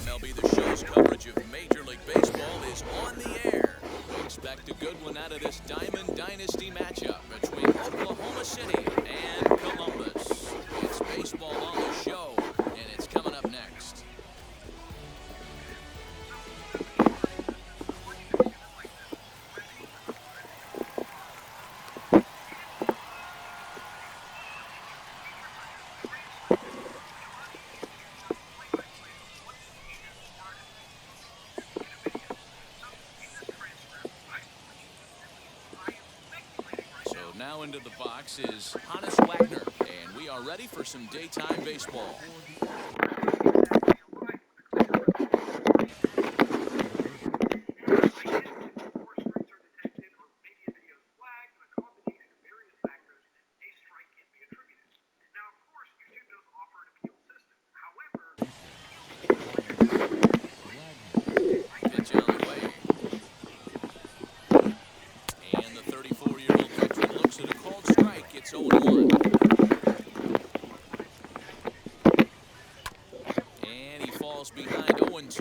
MLB The Show's coverage of Major League Baseball is on the air. We expect a good one out of this Diamond Dynasty matchup between Oklahoma City and Columbus. It's baseball on the show, and it's coming up next. Now into the box is Hannes Wagner, and we are ready for some daytime baseball. Pitch on the way. And the 34-year-old veteran looks at a called strike. It's 0-1. And he falls behind 0-2.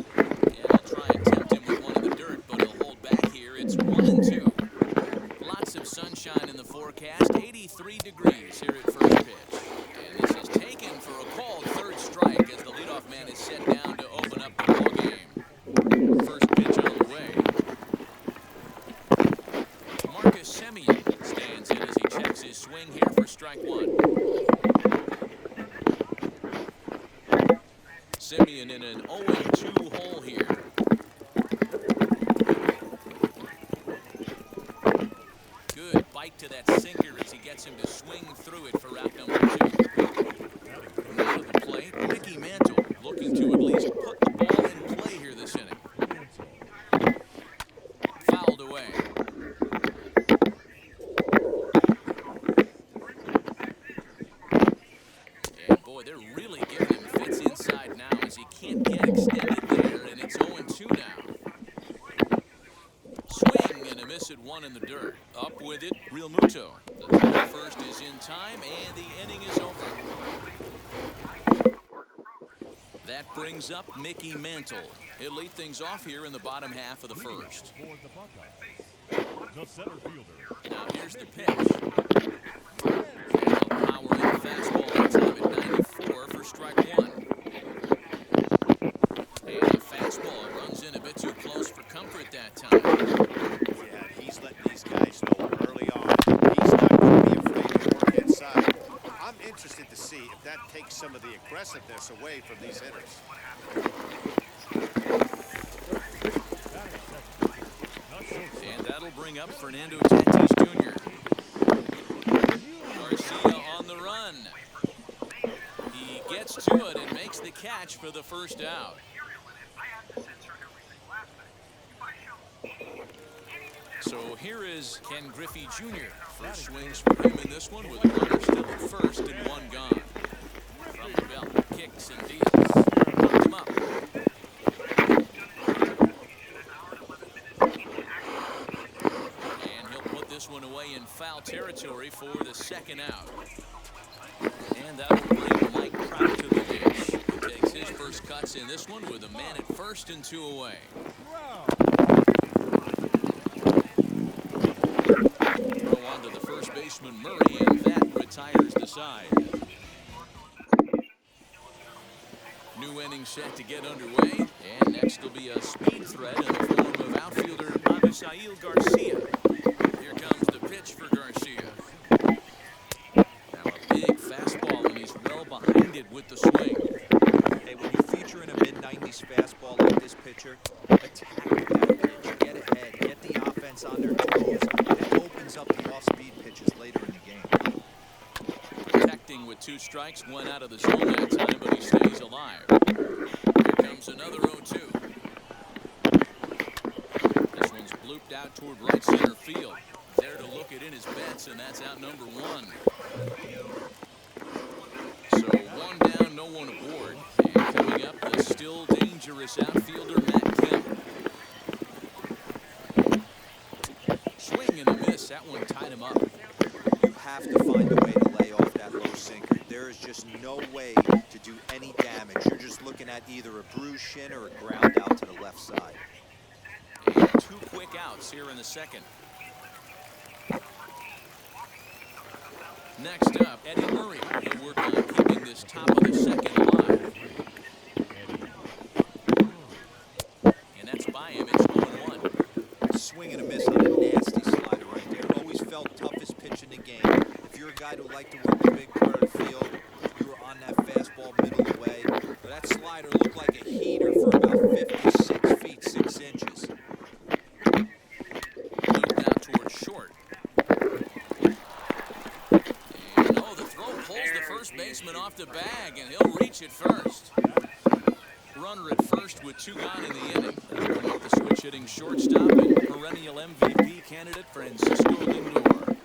And they'll try and tempt him with one in the dirt, but he'll hold back here. It's 1-2. Lots of sunshine in the forecast. 83 degrees here at first pitch. And this is taken for a called third strike as the leadoff man is set down to open up the ball game. First pitch on the way. Marcus Semien stands in as he checks his swing here for strike one. Semien in an 0-2 hole here. Good bite to that sinker as he gets him to swing through it for out number 2. Now to the plate, Mickey Mantle looking to at least put the ball in play here this inning. Fouled away. And boy, they're really giving him fits inside now as he can't get extended there, and it's 0-2 now. Swing and a miss at one in the dirt. Up with it, Real Muto. The throw first is in time, and the inning is over. That brings up Mickey Mantle. He'll lead things off here in the bottom half of the first. Now here's the pitch. And power in fastball on time at 94 for strike one. And the fastball runs in a bit too close for comfort that time. Yeah, he's letting these guys know early on. He's not going to be afraid to work inside. I'm interested to see if that takes some of the aggressiveness away from these hitters. And that'll bring up Fernando Tatis Jr. Garcia on the run. He gets to it and makes the catch for the first out. So here is Ken Griffey Jr. First swings for him in this one with a runner still at first and one gone. From the belt, kicks and deals. Knocked him up. And he'll put this one away in foul territory for the second out. And that'll bring Mike Trout to the dish. He takes his first cuts in this one with a man at first and 2 away. Go on to the first baseman Murray, and that retires the side. New inning set to get underway, and next will be a speed threat in the form of outfielder Avisail Garcia. Here comes the pitch for Garcia. Now a big fastball, and he's well behind it with the swing. Hey, when you feature in a mid-90s fastball like this pitcher, attack with that pitch, get ahead, get the offense on their toes, and it opens up the off-speed pitches later in the game. Protecting with 2 strikes, 1 out of the zone that time, but he stays alive. Here comes another 0-2. This one's blooped out toward right center field. There to look it in his bets, and that's out number 1. So 1 down, no one aboard. And coming up, the still dangerous outfielder Matt Kemp. Swing and a miss. That one tied him up. You have to find a way to lay off that low just no way to do any damage. You're just looking at either a bruised shin or a ground out to the left side. And 2 quick outs here in the second. Next up, Eddie Murray. He'll work on keeping this top of the second alive. And that's by him. It's 0-1. Swing and a miss on a nasty slider right there. Always felt toughest pitch in the game. If you're a guy who liked to work the big part of the field, you were on that fastball middle away. But that slider looked like a heater for about 56 feet 6 inches. Moved out towards short. And the throw pulls the first baseman off the bag, and he'll reach it first. Runner at first with 2 gone in the inning. The switch hitting shortstop and perennial MVP candidate Francisco Lindor.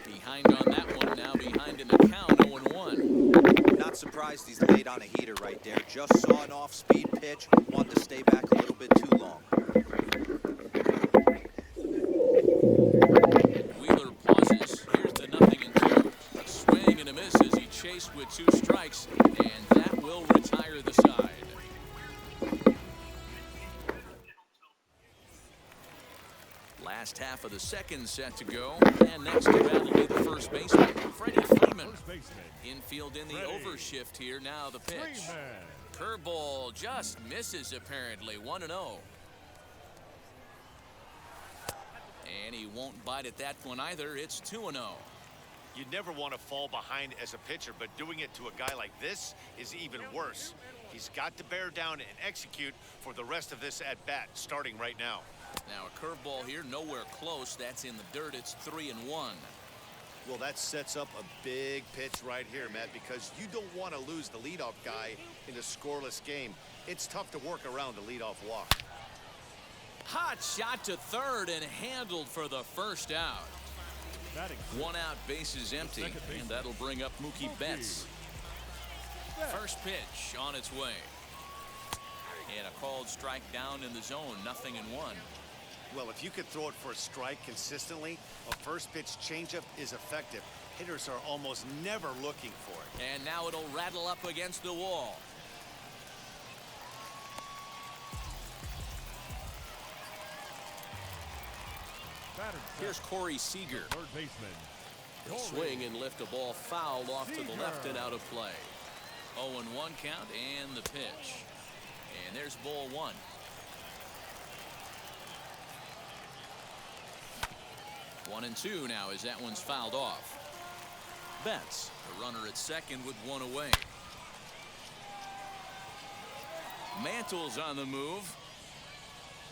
Behind on that one, now behind in the count, 0-1. Not surprised he's late on a heater right there. Just saw an off-speed pitch, wanted to stay back a little bit too long. Wheeler pauses. Here's the 0-2. A swing and a miss as he chased with 2 strikes, and that will retire the side. Last half of the second set to go, and next to battle will be the first baseman, Freddie Freeman. Infield in the overshift here. Now the pitch. Curveball just misses apparently. 1-0. And he won't bite at that one either. It's 2-0. You never want to fall behind as a pitcher, but doing it to a guy like this is even worse. He's got to bear down and execute for the rest of this at-bat, starting right now. Now a curveball here, nowhere close. That's in the dirt. It's 3-1. Well, that sets up a big pitch right here, Matt, because you don't want to lose the leadoff guy in a scoreless game. It's tough to work around the leadoff walk. Hot shot to third and handled for the first out. 1 out, bases empty, and that'll bring up Mookie Betts. First pitch on its way. And a called strike down in the zone, 0-1. Well, if you could throw it for a strike consistently, a first pitch changeup is effective. Hitters are almost never looking for it. And now it'll rattle up against the wall. Here's Corey Seager. He'll swing and lift a ball foul off to the left and out of play. 0-1 count and the pitch. And there's ball 1. One and 2 now as that one's fouled off. Betts, the runner at second with 1 away. Mantle's on the move.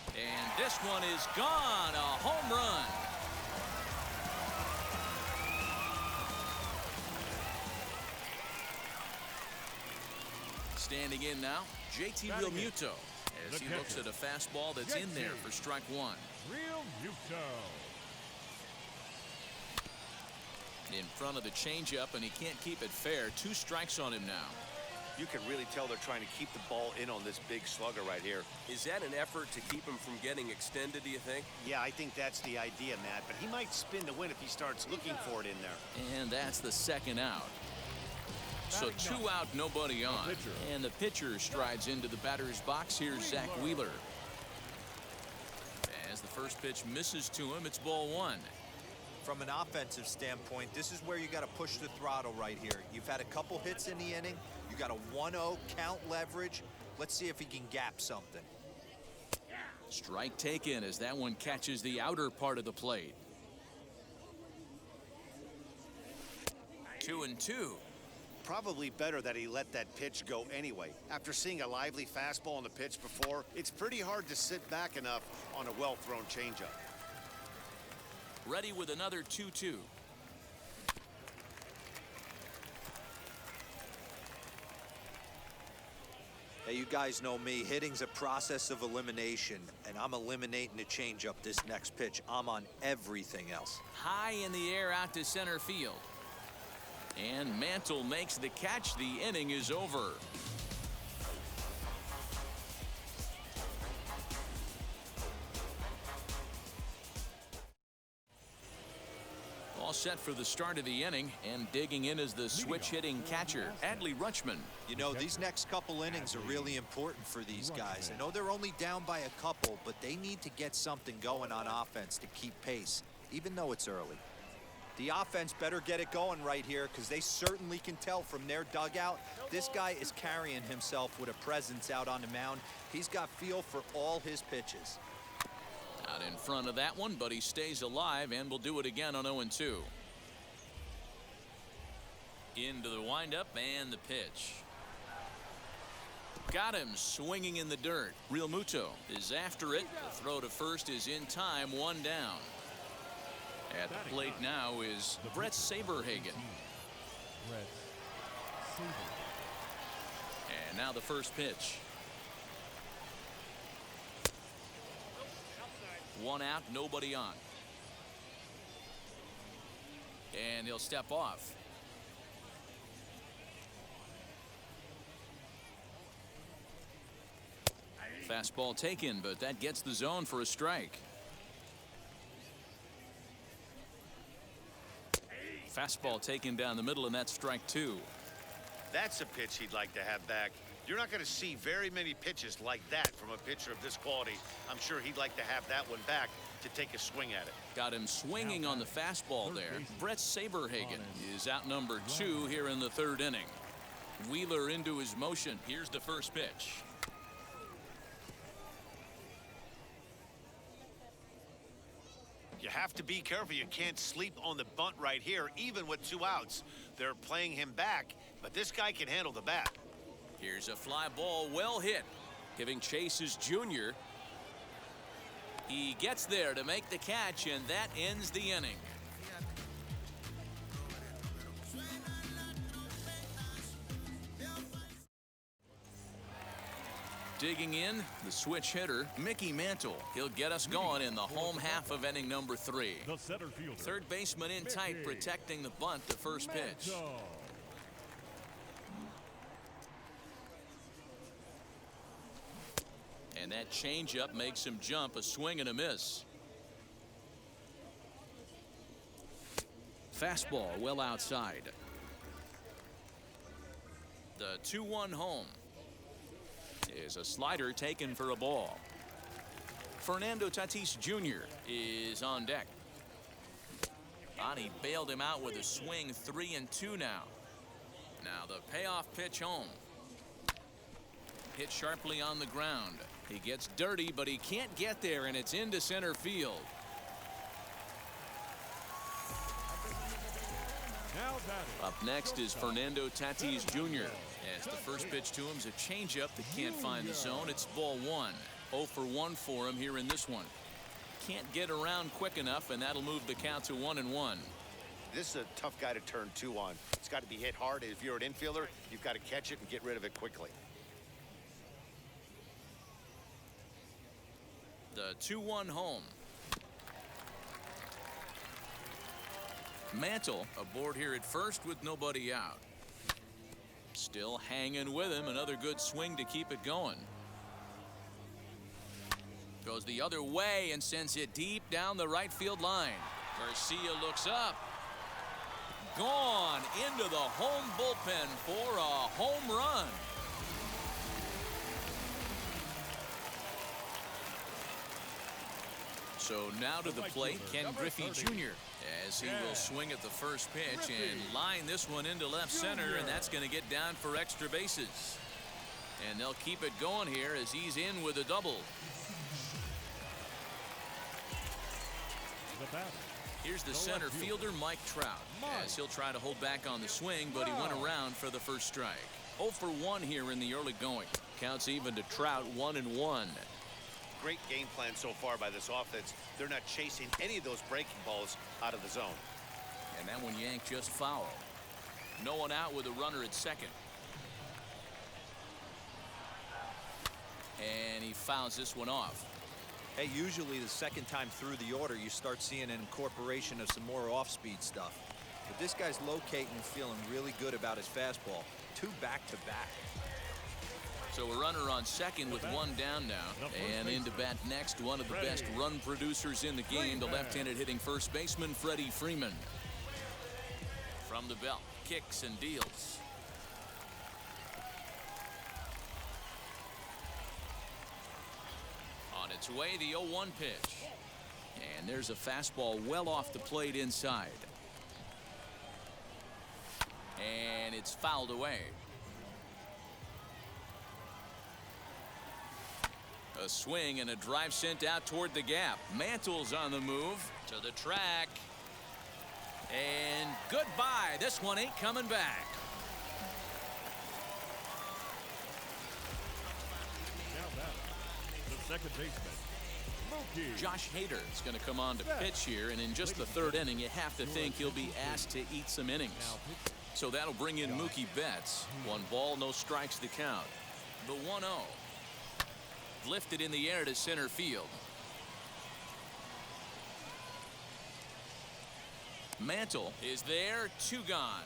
And this one is gone. A home run. Standing in now, JT Realmuto, as he looks at a fastball that's in there for strike 1. In front of the changeup, and he can't keep it fair. 2 strikes on him now. You can really tell they're trying to keep the ball in on this big slugger right here. Is that an effort to keep him from getting extended, do you think? Yeah, I think that's the idea, Matt. But he might spin to win if he starts looking for it in there. And that's the second out. So 2 out, nobody on. And the pitcher strides into the batter's box. Here's Zach Wheeler. As the first pitch misses to him, it's ball 1. From an offensive standpoint, this is where you got to push the throttle right here. You've had a couple hits in the inning. You got a 1-0 count leverage. Let's see if he can gap something. Strike taken as that one catches the outer part of the plate. 2-2. Probably better that he let that pitch go anyway. After seeing a lively fastball on the pitch before, it's pretty hard to sit back enough on a well-thrown changeup. Ready with another 2-2. Hey, you guys know me. Hitting's a process of elimination, and I'm eliminating the changeup this next pitch. I'm on everything else. High in the air out to center field. And Mantle makes the catch. The inning is over. set for the start of the inning, and digging in is the switch-hitting catcher, Adley Rutschman. You know, these next couple innings are really important for these guys. I know they're only down by a couple, but they need to get something going on offense to keep pace, even though it's early. The offense better get it going right here, because they certainly can tell from their dugout this guy is carrying himself with a presence out on the mound. He's got feel for all his pitches. Out in front of that one, but he stays alive and will do it again on 0-2. Into the windup and the pitch. Got him swinging in the dirt. Real Muto is after it. The throw to first is in time, 1 down. At the plate now is Brett Saberhagen. And now the first pitch. 1 out, nobody on. And he'll step off. Fastball taken, but that gets the zone for a strike. Fastball taken down the middle, and that's strike 2. That's a pitch he'd like to have back. You're not going to see very many pitches like that from a pitcher of this quality. I'm sure he'd like to have that one back to take a swing at it. Got him swinging on the fastball there. Brett Saberhagen is out number 2 here in the 3rd inning. Wheeler into his motion. Here's the first pitch. You have to be careful. You can't sleep on the bunt right here, even with 2 outs. They're playing him back, but this guy can handle the bat. Here's a fly ball, well hit. Giving chase is Junior. He gets there to make the catch, and that ends the inning. Digging in, the switch hitter, Mickey Mantle. He'll get us going in the home half of inning number 3. The center fielder. Third baseman in tight, protecting the bunt, the first pitch. And that changeup makes him jump, a swing and a miss. Fastball well outside. The 2-1 home is a slider taken for a ball. Fernando Tatis Jr. is on deck. Bonnie bailed him out with a swing, 3-2 now. Now the payoff pitch home. Hit sharply on the ground. He gets dirty, but he can't get there, and it's into center field. Up next is Fernando Tatis Jr. As the first pitch to him is a changeup that can't find the zone. It's ball 1. 0 for 1 for him here in this one. Can't get around quick enough, and that'll move the count to 1-1. This is a tough guy to turn 2 on. It's got to be hit hard. If you're an infielder, you've got to catch it and get rid of it quickly. The 2-1 home. Mantle aboard here at first with nobody out. Still hanging with him. Another good swing to keep it going. Goes the other way and sends it deep down the right field line. Garcia looks up. Gone into the home bullpen for a home run. So now to the plate, Ken Griffey Jr. as he will swing at the first pitch and line this one into left center, and that's going to get down for extra bases. And they'll keep it going here as he's in with a double. Here's the center fielder, Mike Trout, as he'll try to hold back on the swing, but he went around for the first strike. 0 for 1 here in the early going. Counts even to Trout, 1-1. Great game plan so far by this offense. They're not chasing any of those breaking balls out of the zone. And that one yanked just foul. No one out with a runner at second. And he fouls this one off. Hey, usually the second time through the order, you start seeing an incorporation of some more off-speed stuff. But this guy's locating and feeling really good about his fastball. 2 back-to-back. So a runner on second with 1 down now. And into bat next, one of the best run producers in the game, the left-handed hitting first baseman, Freddie Freeman. From the belt, kicks and deals. On its way, the 0-1 pitch. And there's a fastball well off the plate inside. And it's fouled away. A swing and a drive sent out toward the gap. Mantle's on the move to the track. And goodbye. This one ain't coming back. Now batter, the second baseman, Mookie. Josh Hader is going to come on to pitch here, and in just the third inning, you have to think he'll be asked to eat some innings. So that'll bring in Mookie Betts. 1 ball, no strikes to count. The 1-0. Lifted in the air to center field. Mantle is there, 2 gone.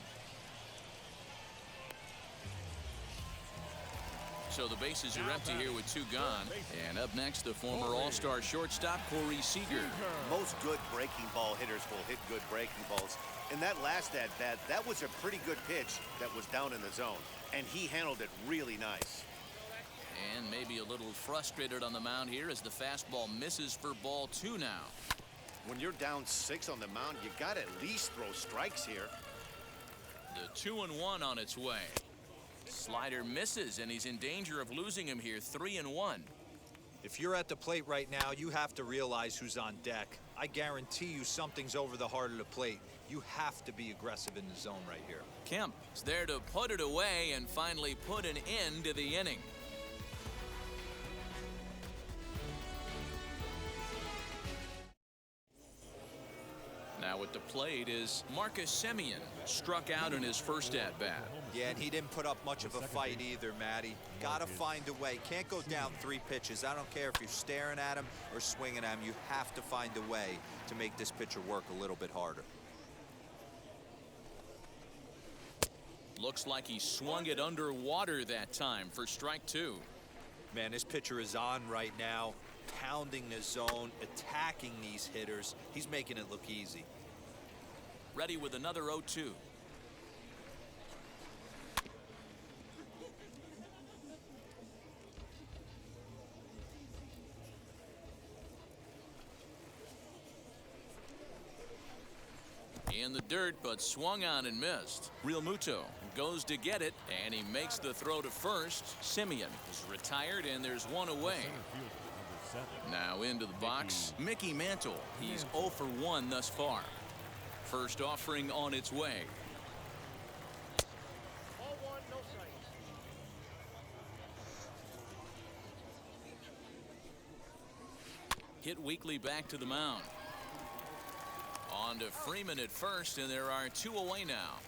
So the bases are empty here with 2 gone. And up next, the former All-Star shortstop, Corey Seager. Most good breaking ball hitters will hit good breaking balls. In that last at-bat, that was a pretty good pitch that was down in the zone. And he handled it really nice. And maybe a little frustrated on the mound here as the fastball misses for ball 2 now. When you're down 6 on the mound, you got to at least throw strikes here. The 2-1 on its way. Slider misses, and he's in danger of losing him here. 3-1. If you're at the plate right now, you have to realize who's on deck. I guarantee you something's over the heart of the plate. You have to be aggressive in the zone right here. Kemp is there to put it away and finally put an end to the inning. Now at the plate is Marcus Semien, struck out in his first at-bat. Yeah, and he didn't put up much of a fight either, Matty. Gotta find a way. Can't go down 3 pitches. I don't care if you're staring at him or swinging at him. You have to find a way to make this pitcher work a little bit harder. Looks like he swung it underwater that time for strike 2. Man, this pitcher is on right now, pounding the zone, attacking these hitters. He's making it look easy. Ready with another 0-2. In the dirt, but swung on and missed. Real Muto goes to get it, and he makes the throw to first. Semien is retired, and there's one away. Now into the box, Mickey Mantle. He's 0 for 1 thus far. First offering on its way. Hit weakly back to the mound. On to Freeman at first, and there are 2 away now.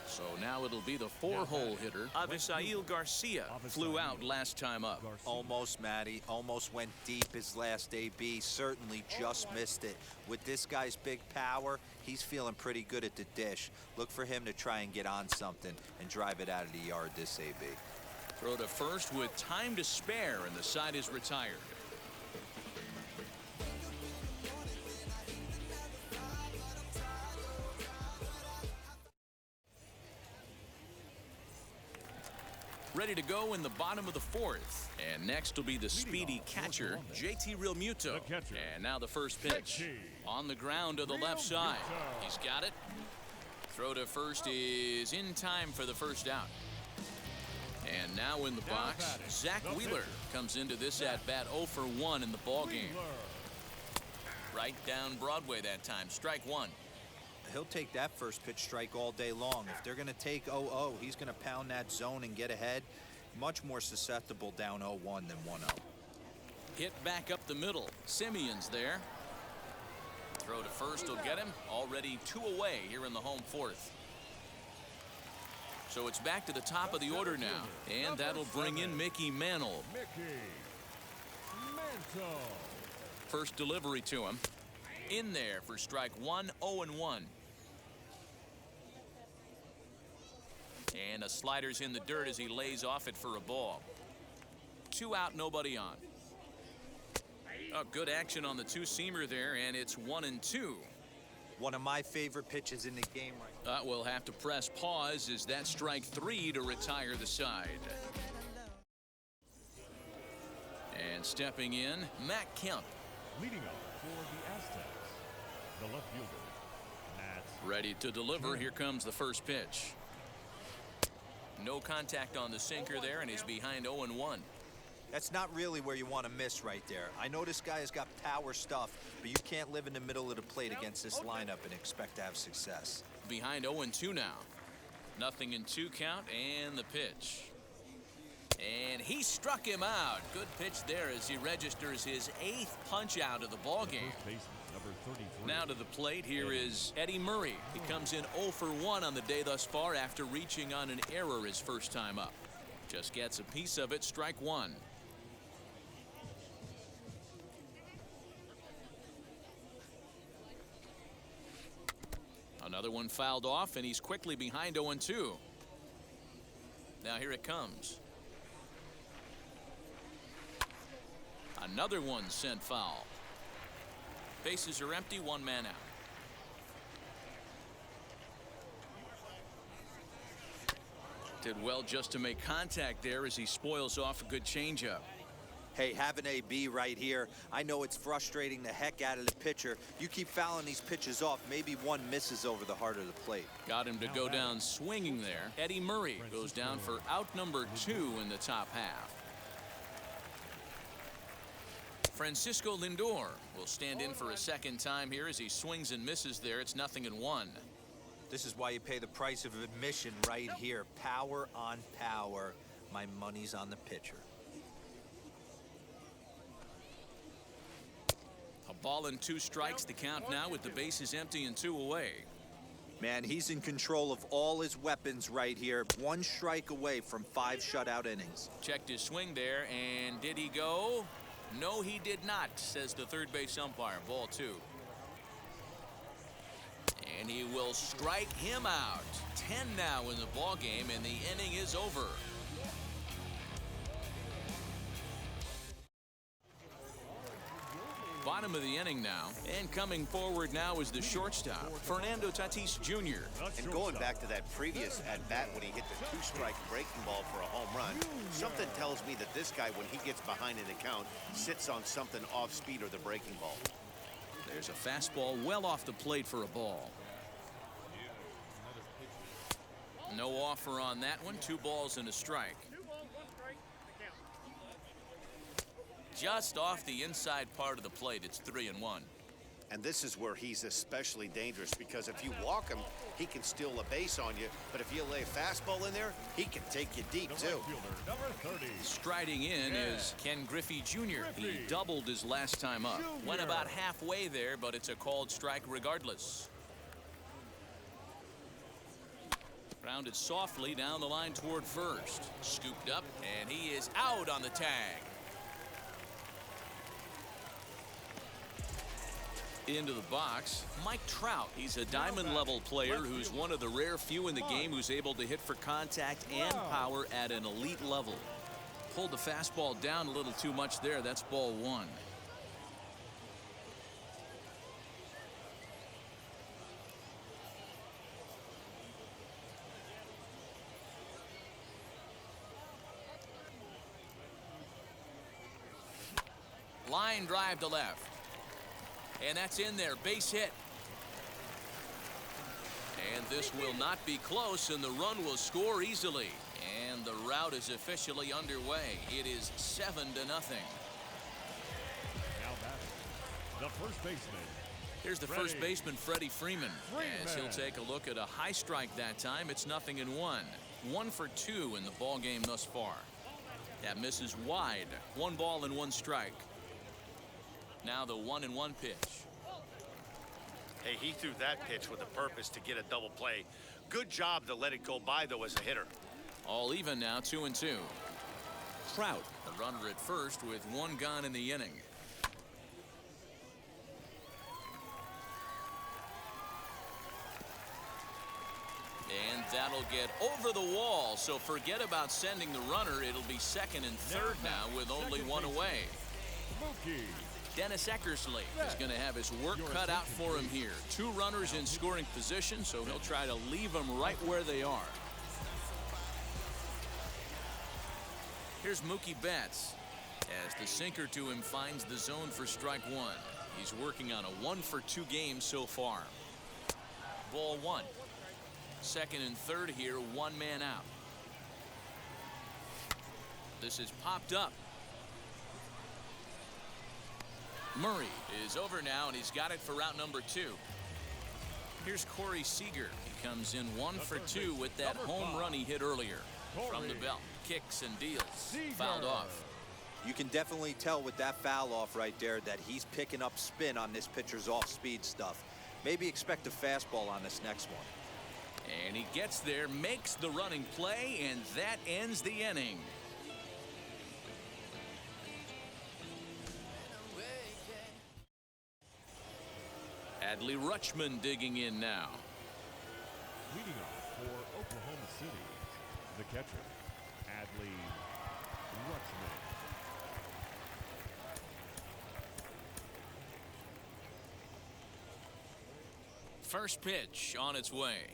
So now it'll be the 4-hole hitter. Avisail Garcia flew out last time up. Almost, Matty. Almost went deep his last AB. Certainly just missed it. With this guy's big power, he's feeling pretty good at the dish. Look for him to try and get on something and drive it out of the yard this AB. Throw to first with time to spare, and the side is retired. Ready to go in the bottom of the 4th. And next will be the speedy catcher, JT Realmuto. And now the first pitch. On the ground to the left side. He's got it. Throw to first is in time for the first out. And now in the box, Zach Wheeler comes into this at-bat 0 for 1 in the ballgame. Right down Broadway that time. Strike 1. He'll take that first pitch strike all day long. If they're going to take 0-0, he's going to pound that zone and get ahead. Much more susceptible down 0-1 than 1-0. Hit back up the middle. Semien's there. Throw to first will get him. Already 2 away here in the home 4th. So it's back to the top of the order now. And that'll bring in Mickey Mantle. First delivery to him. In there for strike 1, 0-1. And a slider's in the dirt as he lays off it for a ball. 2 out, nobody on. A good action on the 2-seamer there, and it's 1-2. One of my favorite pitches in the game right now. We'll have to press pause as that strike 3 to retire the side. And stepping in, Matt Kemp. Leading off for the Aztecs, the left fielder, Matt. Ready to deliver. Here comes the first pitch. No contact on the sinker there, and he's behind 0-1. That's not really where you want to miss right there. I know this guy has got power stuff, but you can't live in the middle of the plate against this lineup and expect to have success. Behind 0-2 now. Nothing in 2 count, and the pitch. And he struck him out. Good pitch there as he registers his 8th punch out of the ball game. First baseman, number 33. Now to the plate, here is Eddie Murray. He comes in 0 for 1 on the day thus far after reaching on an error his first time up. Just gets a piece of it, strike 1. Another one fouled off, and he's quickly behind 0-2. Now here it comes. Another one sent foul. Bases are empty, 1 man out. Did well just to make contact there as he spoils off a good changeup. Hey, have an AB right here. I know it's frustrating the heck out of the pitcher. You keep fouling these pitches off, maybe one misses over the heart of the plate. Got him to go down swinging there. Eddie Murray goes down for out number 2 in the top half. Francisco Lindor will stand in for a second time here as he swings and misses there. It's 0-1. This is why you pay the price of admission right here. Power on power. My money's on the pitcher. A ball and 2 strikes, the count now with the bases empty and 2 away. Man, he's in control of all his weapons right here. 1 strike away from 5 shutout innings. Checked his swing there, and did he go? No, he did not, says the third base umpire. Ball 2. And he will strike him out. 10 now in the ball game, and the inning is over. Bottom of the inning now, and coming forward now is the shortstop, Fernando Tatis Jr. And going back to that previous at-bat when he hit the 2-strike breaking ball for a home run, something tells me that this guy, when he gets behind an account, sits on something off-speed or the breaking ball. There's a fastball well off the plate for a ball. No offer on that one. 2 balls and a strike. Just off the inside part of the plate, it's 3-1. And this is where he's especially dangerous, because if you walk him, he can steal a base on you. But if you lay a fastball in there, he can take you deep, The too. right fielder, number 30. Striding in is Ken Griffey Jr. He doubled his last time up. Went about halfway there, but it's a called strike regardless. Grounded softly down the line toward first. Scooped up, and he is out on the tag. Into the box, Mike Trout. He's a diamond level player who's one of the rare few in the game who's able to hit for contact and power at an elite level. Pulled the fastball down a little too much there. That's ball 1. Line drive to left. And that's in there. Base hit. And this will not be close, and the run will score easily. And the rout is officially underway. It is 7-0. Now batting, the first baseman. Here's the first baseman, Freddie Freeman. As he'll take a look at a high strike that time. It's 0-1. 1 for 2 in the ball game thus far. That misses wide. 1 ball and 1 strike. Now the 1-1 pitch. Hey, he threw that pitch with a purpose to get a double play. Good job to let it go by, though, as a hitter. All even now, 2-2. Trout, the runner at first with 1 gone in the inning. And that'll get over the wall, so forget about sending the runner. It'll be 2nd and 3rd now with only 1 away. Mookie Dennis Eckersley is going to have his work cut out for him here. 2 runners in scoring position, so he'll try to leave them right where they are. Here's Mookie Betts as the sinker to him finds the zone for strike 1. He's working on a 1-for-2 game so far. Ball 1. Second and third here, 1 man out. This is popped up. Murray is over now, and he's got it for route number 2. Here's Corey Seager. He comes in 1 for 2 with that home run he hit earlier. From the belt, kicks and deals. Fouled off. You can definitely tell with that foul off right there that he's picking up spin on this pitcher's off-speed stuff. Maybe expect a fastball on this next one. And he gets there, makes the running play, and that ends the inning. Adley Rutschman digging in now. Leading off for Oklahoma City, the catcher, Adley Rutschman. First pitch on its way.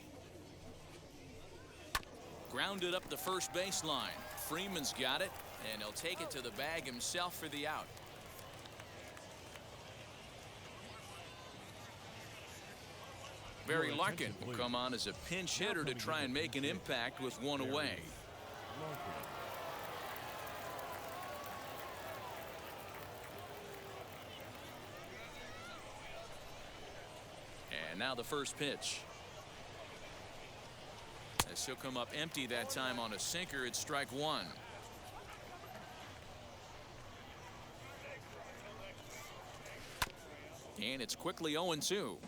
Grounded up the first baseline. Freeman's got it, and he'll take it to the bag himself for the out. Barry Larkin will come on as a pinch hitter to try and make an impact with 1 away. And now the first pitch. As he'll come up empty that time on a sinker, it's strike 1. And it's quickly 0-2.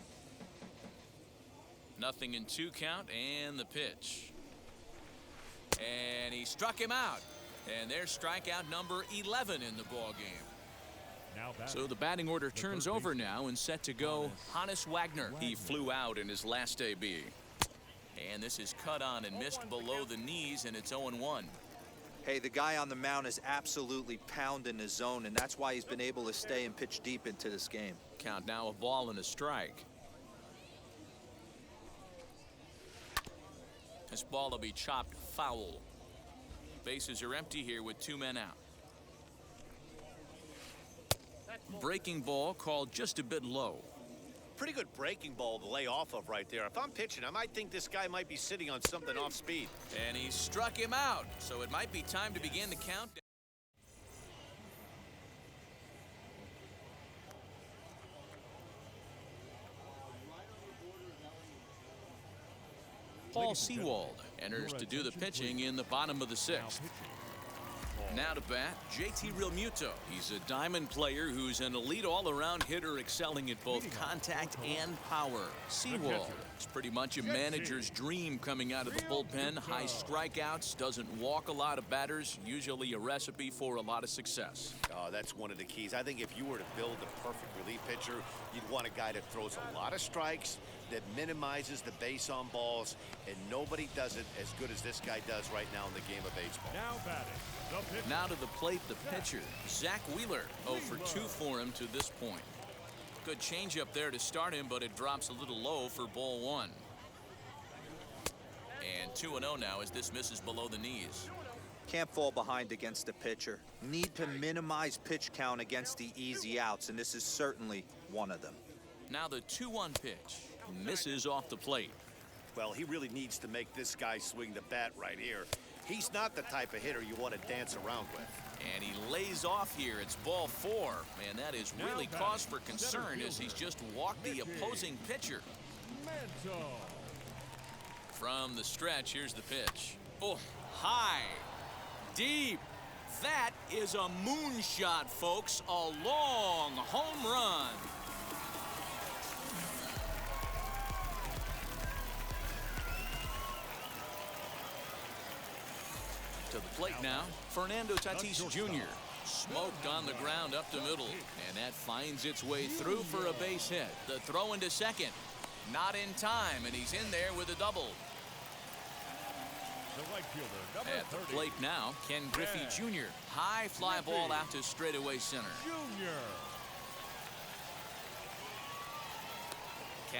Nothing in 2 count, and the pitch. And he struck him out. And there's strikeout number 11 in the ball game. So the batting order turns over now and set to go Hannes Wagner. He flew out in his last AB. And this is cut on and missed below the knees, and it's 0-1. Hey, the guy on the mound is absolutely pounding his zone, and that's why he's been able to stay and pitch deep into this game. Count now, a ball and a strike. This ball will be chopped foul. Bases are empty here with 2 men out. Breaking ball called just a bit low. Pretty good breaking ball to lay off of right there. If I'm pitching, I might think this guy might be sitting on something off speed. And he struck him out, so it might be time to begin the countdown. Paul Sewald enters to do the pitching in the bottom of the 6th. Now to bat, JT Realmuto. He's a diamond player who's an elite all-around hitter, excelling at both contact and power. Sewald is pretty much a manager's dream coming out of the bullpen. High strikeouts, doesn't walk a lot of batters, usually a recipe for a lot of success. Oh, that's one of the keys. I think if you were to build a perfect relief pitcher, you'd want a guy that throws a lot of strikes, that minimizes the base on balls, and nobody does it as good as this guy does right now in the game of baseball. Now batting. Now to the plate, the pitcher, Zach Wheeler. 0 for 2 for him to this point. Good changeup there to start him, but it drops a little low for ball 1. And 2-0 now as this misses below the knees. Can't fall behind against the pitcher. Need to minimize pitch count against the easy outs, and this is certainly one of them. Now the 2-1 pitch. Misses off the plate. Well, he really needs to make this guy swing the bat right here. He's not the type of hitter you want to dance around with. And he lays off here. It's ball 4. Man, that is really cause for concern as he's just walked the opposing pitcher. From the stretch, here's the pitch. Oh, high, deep. That is a moonshot, folks. A long home run. To the plate now, Fernando Tatis Jr. Smoked on the ground up the middle, and that finds its way through for a base hit. The throw into second, not in time, and he's in there with a double. At the plate now, Ken Griffey Jr. High fly ball out to straightaway center.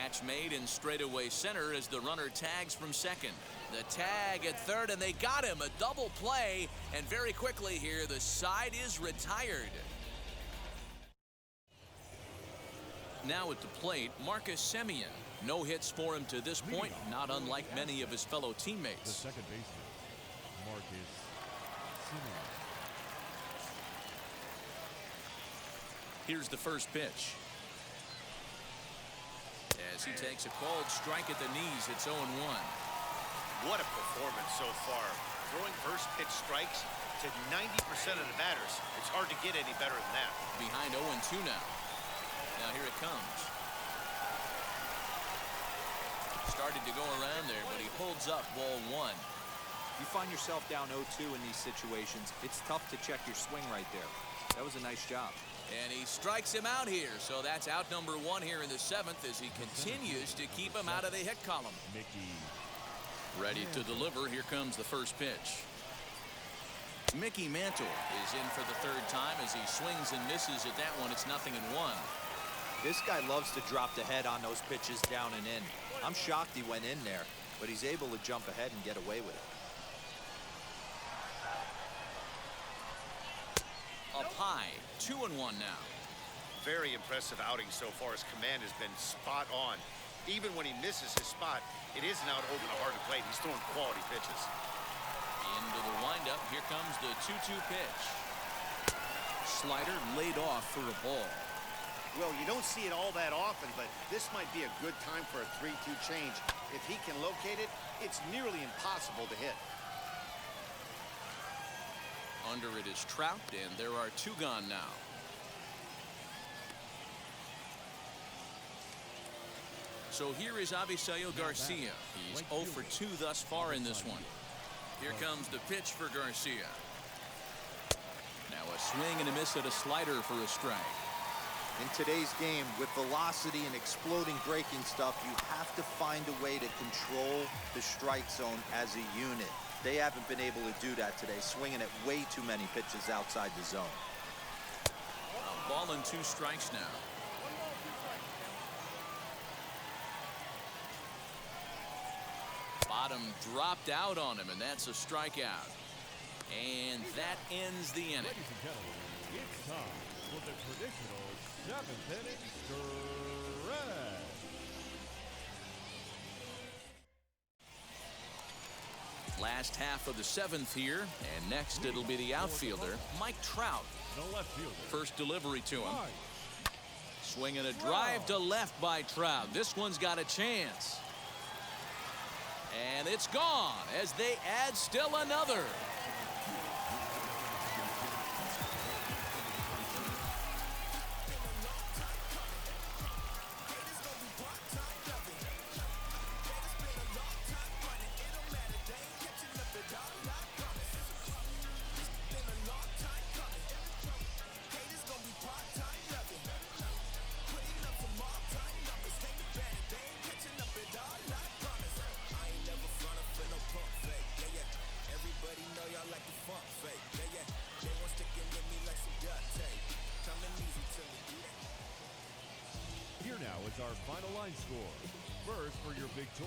Catch made in straightaway center as the runner tags from second. The tag at third, and they got him. A double play, and very quickly here, the side is retired. Now at the plate, Marcus Semien. No hits for him to this point, not unlike many of his fellow The teammates. second baseman, Marcus Semien. Here's the first pitch. As he takes a called strike at the knees, it's 0-1. What a performance so far. Throwing first pitch strikes to 90% of the batters. It's hard to get any better than that. Behind 0-2 now. Now here it comes. Started to go around there, but he holds up ball one. You find yourself down 0-2 in these situations, it's tough to check your swing right there. That was a nice job. And he strikes him out here, so that's out number one here in the seventh as he continues to keep him out of the hit column. Mickey. Ready to deliver. Here comes the first pitch. Mickey Mantle is in for the third time as he swings and misses at that one. It's 0-1. This guy loves to drop the head on those pitches down and in. I'm shocked he went in there, but he's able to jump ahead and get away with it. Up high, 2-1 now. Very impressive outing so far. His command has been spot on. Even when he misses his spot, it isn't out over the heart of the plate. He's throwing quality pitches. Into the windup. Here comes the 2-2 pitch. Slider laid off for a ball. Well, you don't see it all that often, but this might be a good time for a 3-2 change. If he can locate it, it's nearly impossible to hit. Under it is Trout, and there are two gone now. So here is Avisail Garcia. He's 0 for 2 thus far in this one. Here comes the pitch for Garcia. Now a swing and a miss at a slider for a strike. In today's game, with velocity and exploding breaking stuff, you have to find a way to control the strike zone as a unit. They haven't been able to do that today, swinging at way too many pitches outside the zone. A ball and 2 strikes now. Bottom dropped out on him, and that's a strikeout. And that ends the inning. Ladies and gentlemen, it's time for the traditional 7th inning stretch. Last half of the 7th here, and next it'll be the outfielder, Mike Trout. The left fielder. First delivery to him. Mike. Swinging a drive to left by Trout. This one's got a chance. And it's gone as they add still another. Here now is our final line score. First for your big toy.